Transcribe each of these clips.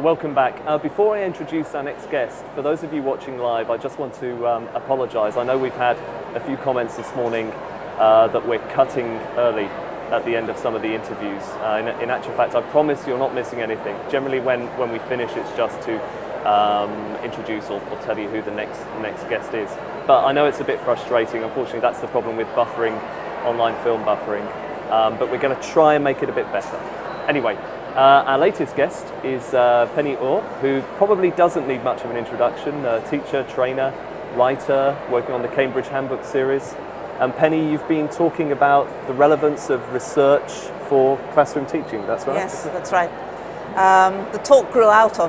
Welcome back. Before I introduce our next guest, for those of you watching live, I just want to apologise. I know we've had a few comments this morning that we're cutting early at the end of some of the interviews. In actual fact, I promise you're not missing anything. Generally, when we finish, it's just to introduce or tell you who the next guest is. But I know it's a bit frustrating. Unfortunately, that's the problem with buffering, online film buffering. But we're going to try and make it a bit better. Anyway. Our latest guest is Penny Orr, who probably doesn't need much of an introduction. Teacher, trainer, writer, working on the Cambridge Handbook series. And Penny, you've been talking about the relevance of research for classroom teaching, that's right? Yes, that's right. The talk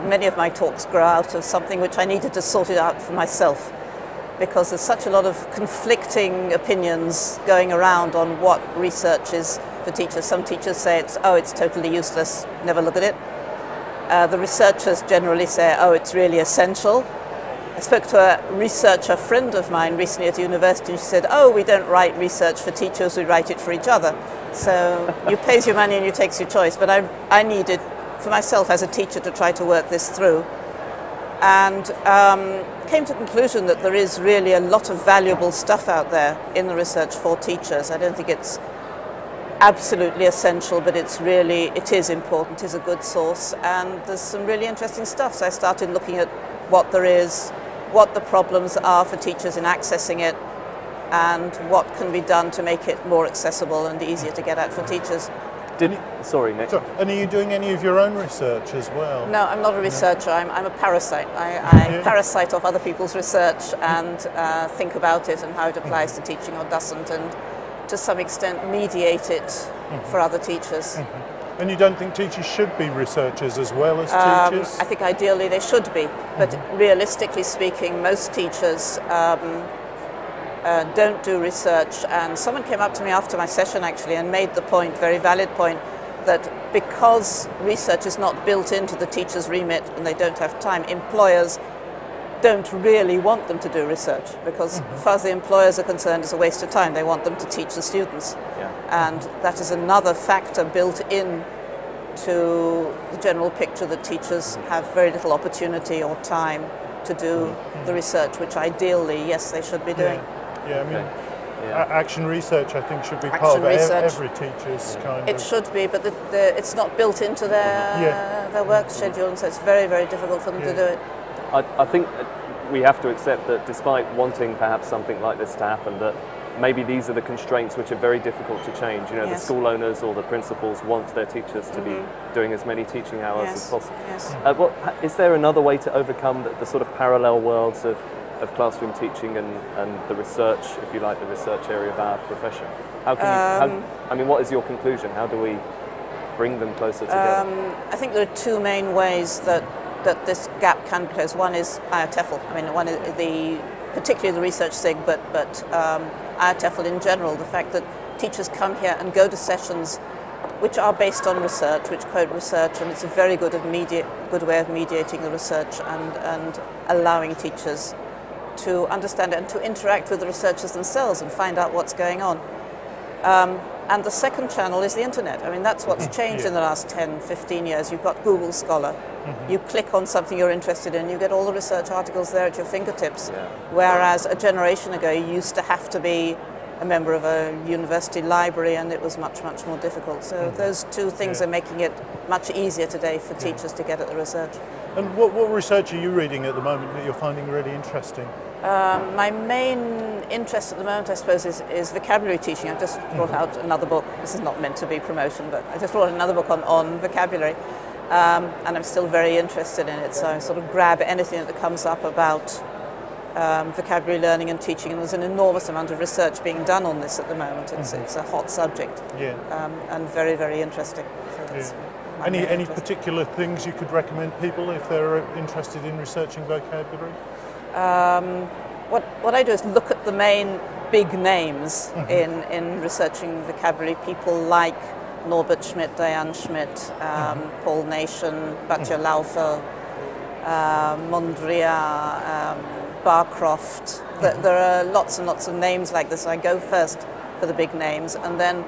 many of my talks grew out of something which I needed to sort it out for myself, because there's such a lot of conflicting opinions going around on what research is for teachers. Some teachers say it's totally useless, never look at it. The researchers generally say, it's really essential. I spoke to a researcher friend of mine recently at university, and she said, we don't write research for teachers, we write it for each other. So you pays your money and you takes your choice. But I needed, for myself as a teacher, to try to work this through. And came to the conclusion that there is really a lot of valuable stuff out there in the research for teachers. I don't think it's absolutely essential, but it is important, it is a good source, and there's some really interesting stuff. So I started looking at what there is, what the problems are for teachers in accessing it, and what can be done to make it more accessible and easier to get at for teachers. Sorry, Nick. And are you doing any of your own research as well? No, I'm not a researcher. I'm a parasite. I parasite off other people's research and think about it and how it applies to teaching or doesn't, and to some extent mediate it for other teachers. And you don't think teachers should be researchers as well as teachers? I think ideally they should be, but realistically speaking, most teachers don't do research. And someone came up to me after my session actually and made the point, very valid point, that because research is not built into the teacher's remit and they don't have time, employers don't really want them to do research, because as far as the employers are concerned, it's a waste of time. They want them to teach the students. And that is another factor built in to the general picture that teachers have very little opportunity or time to do the research, which ideally, yes, they should be doing. Action research, I think, should be part of every teacher's kind of... It should be, but it's not built into their work schedule, and so it's very, very difficult for them to do it. I think we have to accept that despite wanting perhaps something like this to happen, that maybe these are the constraints which are very difficult to change. You know, the school owners or the principals want their teachers to be doing as many teaching hours as possible. Is there another way to overcome the sort of parallel worlds of classroom teaching and the research, if you like, the research area of our profession? How can what is your conclusion? How do we bring them closer together? I think there are two main ways that this gap can be closed. One is IATEFL. One is particularly the research SIG, but IATEFL in general. The fact that teachers come here and go to sessions which are based on research, which quote research, and it's a very good way of mediating the research and allowing teachers to understand it and to interact with the researchers themselves and find out what's going on. And the second channel is the internet. That's what's changed in the last 10, 15 years. You've got Google Scholar. You click on something you're interested in, you get all the research articles there at your fingertips. Whereas a generation ago, you used to have to be a member of a university library, and it was much, much more difficult. So those two things are making it much easier today for teachers to get at the research. And what research are you reading at the moment that you're finding really interesting? My main interest at the moment, I suppose, is vocabulary teaching. I've just brought out another book. This is not meant to be promotion, but I just brought another book on vocabulary. And I'm still very interested in it, so I sort of grab anything that comes up about vocabulary learning and teaching, and there's an enormous amount of research being done on this at the moment. It's a hot subject, and very, very interesting. So that's any particular things you could recommend people if they're interested in researching vocabulary? What I do is look at the main big names in researching vocabulary, people like Norbert Schmidt, Diane Schmidt, Paul Nation, Batya Laufer, Mondria, Barcroft. There are lots and lots of names like this. I go first for the big names, and then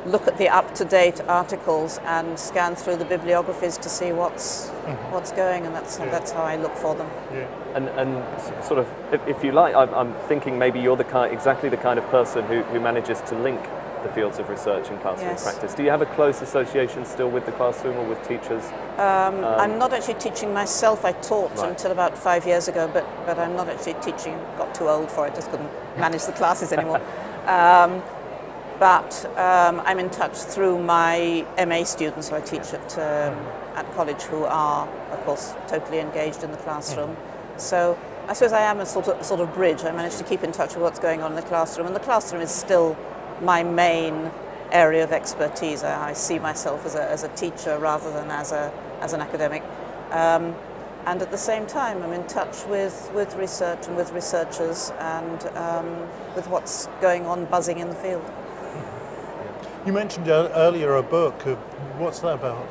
look at the up-to-date articles and scan through the bibliographies to see what's going, and that's how I look for them. Yeah. And sort of, if you like, I'm thinking maybe you're exactly the kind of person who manages to link the fields of research and classroom Yes. practice. Do you have a close association still with the classroom or with teachers? I'm not actually teaching myself. I taught Right. until about 5 years ago, but I'm not actually teaching. Got too old for it, just couldn't manage the classes anymore. But I'm in touch through my MA students who I teach at college, who are, of course, totally engaged in the classroom. So I suppose I am a sort of bridge. I manage to keep in touch with what's going on in the classroom, and the classroom is still my main area of expertise. I see myself as a teacher rather than as an academic. And at the same time, I'm in touch with research and with researchers and with what's going on buzzing in the field. You mentioned earlier a book. What's that about?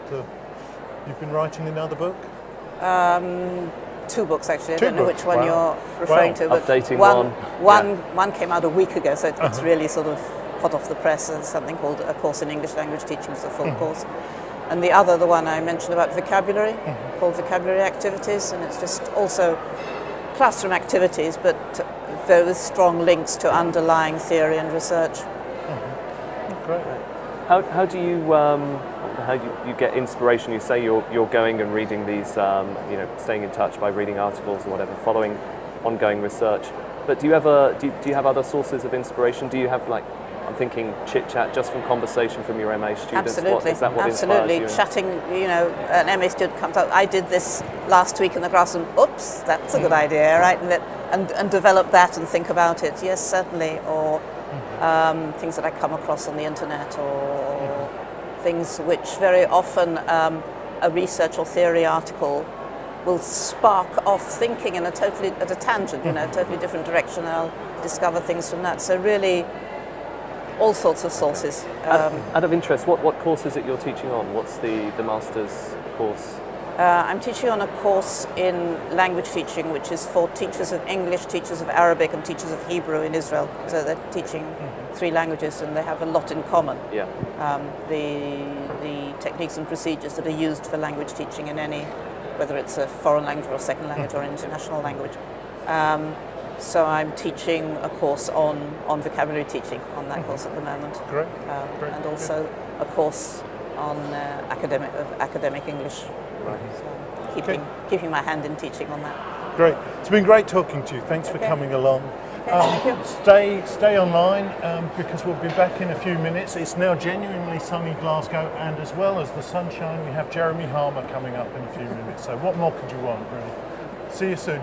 You've been writing another book? 2 books actually. I Two don't know books, which one wow. you're referring Wow. to, but Updating one came out a week ago, so it's really sort of hot off the press. There's something called A Course in English Language Teaching, it's a full course. And the one I mentioned about vocabulary, called Vocabulary Activities, and it's just also classroom activities, but with strong links to underlying theory and research. Great. How do you get inspiration? You say you're going and reading these, staying in touch by reading articles or whatever, following ongoing research. But do you have other sources of inspiration? Do you have, like, I'm thinking chit chat just from conversation from your MA students? Absolutely, Is that what absolutely. inspires you? Chatting, an MA student comes out. I did this last week in the classroom. Oops, that's a good idea, right? And develop that and think about it. Yes, certainly. Or things that I come across on the internet, or things which very often a research or theory article will spark off thinking in at a tangent, totally different direction. I'll discover things from that. So really, all sorts of sources. Out of interest, what course is it you're teaching on? What's the master's course? I'm teaching on a course in language teaching, which is for teachers of English, teachers of Arabic, and teachers of Hebrew in Israel. So they're teaching 3 languages, and they have a lot in common. Yeah. The techniques and procedures that are used for language teaching in any, whether it's a foreign language or a second language or an international language. So I'm teaching a course on vocabulary teaching on that course at the moment. Great. Great. And also a course on academic English. Right. So keeping my hand in teaching on that. Great. It's been great talking to you. Thanks for coming along. Thank you. Stay online because we'll be back in a few minutes. It's now genuinely sunny Glasgow, and as well as the sunshine, we have Jeremy Harmer coming up in a few minutes. So what more could you want, really? See you soon.